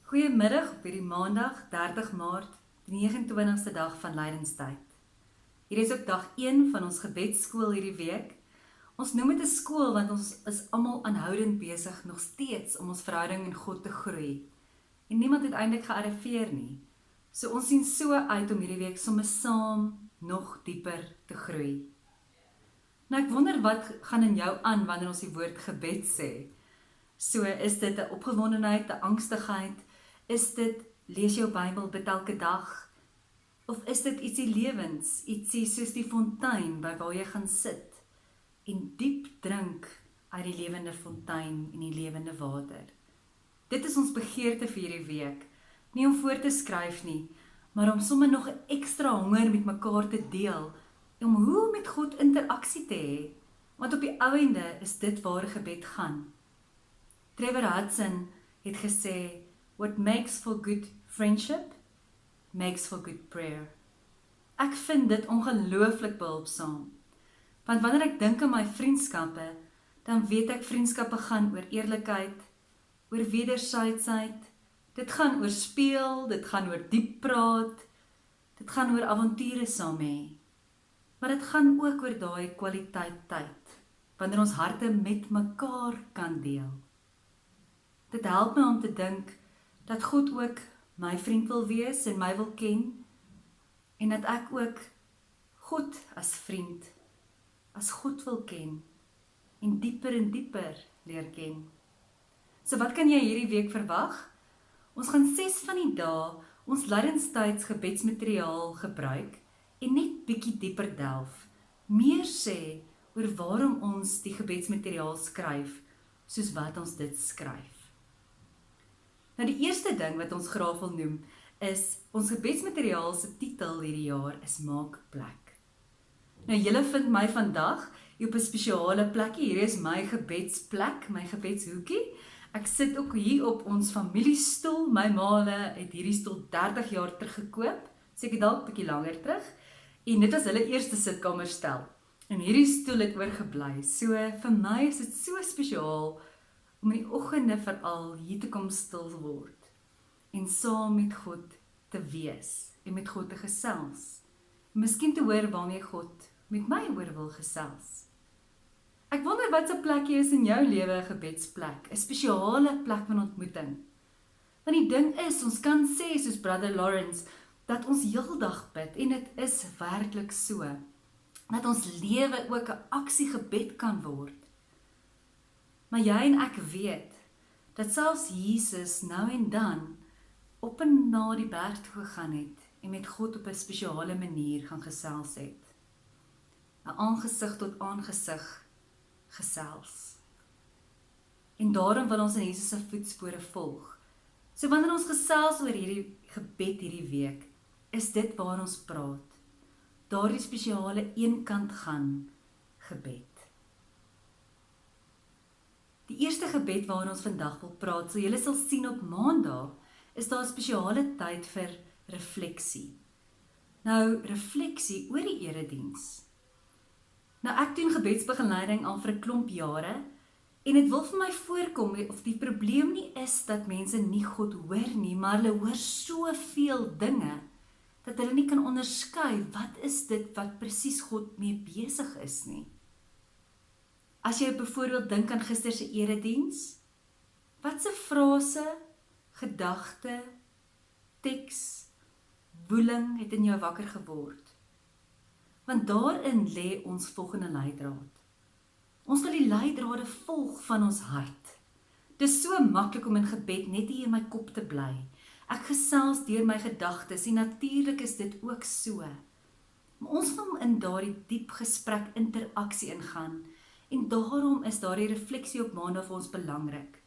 Goeiemiddag op hierdie maandag 30 Maart, die 29ste dag van Lydenstyd. Hier is ook dag 1 van ons gebedsskool hierdie week. Ons noem dit 'n skool want ons is almal aanhoudend besig nog steeds om ons verhouding met God te groei. En niemand het eintlik gearriveer nie. So ons sien so uit om hierdie week sommer saam nog dieper te groei. Nou ek wonder wat gaan in jou aan wanneer ons die woord gebed sê. So is dit 'n opgewondenheid, 'n angstigheid? Is dit lees jou Bybel bid elke dag? Of is dit ietsie lewens, ietsie soos die fontein by waar jy gaan sit en diep drink uit die lewende fontein en die lewende water? Dit is ons begeerte vir hierdie week, nie om voor te skryf nie, maar om sommer nog 'n ekstra honger met mekaar te deel, om hoe met God interaksie te hê, want op die ou ende is dit waar gebed gaan. Trevor Hudson het gesê, what makes for good friendship, makes for good prayer. Ek vind dit ongelooflik behulpsaam, want wanneer ek dink aan my vriendskappe, dan weet ek vriendskappe gaan oor eerlikheid, oor wederwysheid, dit gaan oor speel, dit gaan oor diep praat, dit gaan oor avonture saam hê, maar dit gaan ook oor daai kwaliteit tyd, wanneer ons harte met mekaar kan deel. Dit help my om te dink dat God ook my vriend wil wees en my wil ken, en dat ek ook God as vriend, as God wil ken, en dieper leer ken. So wat kan jy hierdie week verwag? Ons gaan 6 van die dae ons Lydenstyds gebedsmateriaal gebruik, en net bietjie dieper delf, meer sê oor waarom ons die gebedsmateriaal skryf, soos wat ons dit skryf. Nou die eerste ding wat ons graag wil noem, is ons gebedsmateriaal se titel hierdie jaar is Maak Plek. Nou julle vind my vandag op 'n spesiale plekkie, hier is my gebedsplek, my gebedshoekie. Ek sit ook hier op ons familiestoel, my maale het hierdie stoel 30 jaar terug gekoop, seker dalk bietjie langer terug, en dit was hulle eerste sitkamerstel, en hierdie stoel het oorgebly, so vir my is dit so spesiaal, om in die oggende veral hier te kom stil word, en saam met God te wees, en met God te gesels, en miskien te hoor waarmee God met my oor wil gesels. Ek wonder wat se plekjie is in jou lewe 'n gebedsplek, 'n spesiale plek van ontmoeting. Want die ding is, ons kan sê soos Brother Lawrence, dat ons heeldag bid, en dit is werklik so, dat ons lewe ook 'n aksiegebed kan word. Maar jy en ek weet, dat selfs Jesus nou en dan op en na die berg toe gegaan het, en met God op 'n spesiale manier gaan gesels het. 'n aangesig tot aangesig gesels. En daarom wil ons in Jesus se voetspore volg. So wanneer ons gesels oor hierdie gebed hierdie week, is dit waar ons praat. Daardie spesiale eenkant gaan gebed. Die eerste gebed waaroor ons vandag wil praat, so julle sal sien op Maandag, is daar 'n spesiale tyd vir refleksie. Nou, refleksie oor die erediens. Nou, ek doen gebedsbegeleiding al vir 'n klomp jare, en dit wil vir my voorkom, of die probleem nie is dat mense nie God hoor nie, maar hulle hoor soveel dinge, dat hulle nie kan onderskei, wat is dit wat presies God mee besig is nie. As jy byvoorbeeld dink aan gister se erediens, wat se frase, gedagte, teks, woeling het in jou wakker geword? Want daarin lê ons volgende leidraad. Ons wil die leidrade volg van ons hart. Dit is so maklik om in gebed net hier in my kop te bly. Ek gesels deur my gedagtes, en natuurlik is dit ook so. Maar ons wil in daardie diep gesprek interaksie ingaan, en daarom is daardie refleksie op Maandag vir ons belangrik.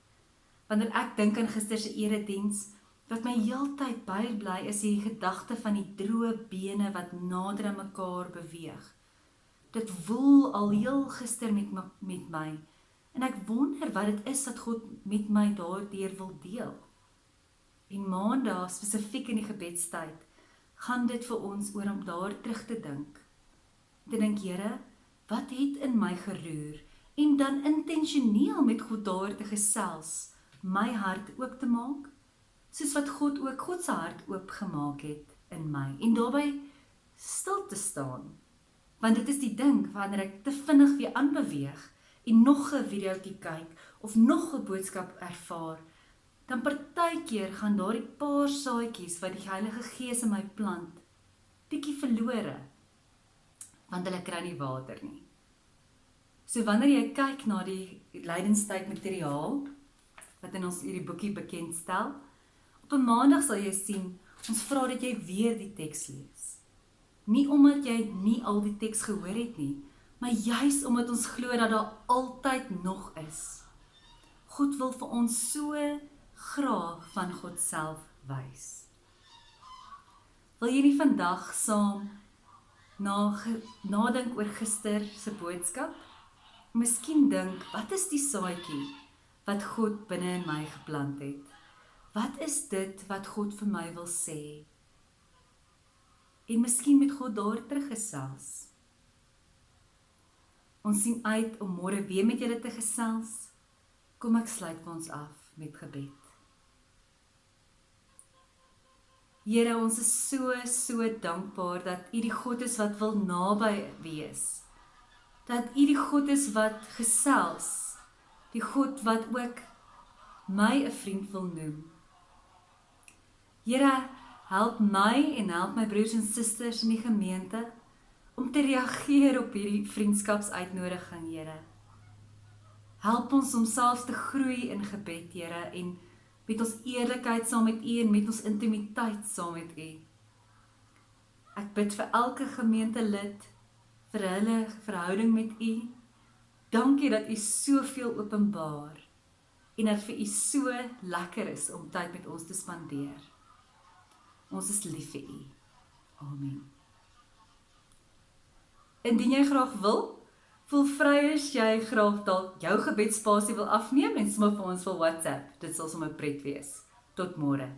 Wanneer ek dink aan gister se erediens, wat my heeltyd bybly is die gedagte van die droë bene wat nader aan mekaar beweeg. Dit woel al heel gister met my, en ek wonder wat dit is wat God met my daardeur wil deel. En Maandag, spesifiek in die gebedstyd, gaan dit vir ons oor om daar terug te dink. Te dink, Here, wat het in my geroer, en dan intentioneel met God daar te gesels, my hart oop te maak, soos wat God ook God se hart oopgemaak het in my, en daarbey stil te staan. Want dit is die ding, wanneer ek te vinnig weer aanbeweeg, en nog 'n videoetjie kyk, of nog 'n boodskap ervaar, dan partykeer gaan daardie paar saadjies wat die Heilige Gees in my plant, bietjie verlore, want hulle kry nie water nie. So wanneer jy kyk na die lydenstyd materiaal, wat in ons hierdie boekie bekendstel, op 'n maandag sal jy sien, ons vra dat jy weer die teks lees. Nie omdat jy nie al die teks gehoor het nie, maar juis omdat ons glo dat daar altyd nog is. God wil vir ons so graag van God self wys. Wil jy nie vandag saam nadink oor gister se boodskap? Miskien dink, wat is die saadjie wat God binne in my geplant het? Wat is dit wat God vir my wil sê? En miskien met God daar teruggesels. Ons sien uit om môre weer met julle te gesels. Kom ek sluit vir ons af met gebed. Here, ons is so dankbaar dat U die God is wat wil naby wees. Dat U die God is wat gesels. Die God wat ook my 'n vriend wil noem. Here, help my en help my broers en susters in die gemeente om te reageer op hierdie vriendskapsuitnodiging, Here. Help ons om selfs te groei in gebed, Here, en met ons eerlikheid saam met U en met ons intimiteit saam met U. Ek bid vir elke gemeentelid, vir hulle verhouding met U. Dankie dat U soveel openbaar en dat vir U so lekker is om tyd met ons te spandeer. Ons is lief vir U. Amen. Indien jy graag wil, voel vry as jy graag dalk jou gebedsspasie wil afneem en sommer vir ons wil WhatsApp. Dit sal sommer pret wees. Tot môre.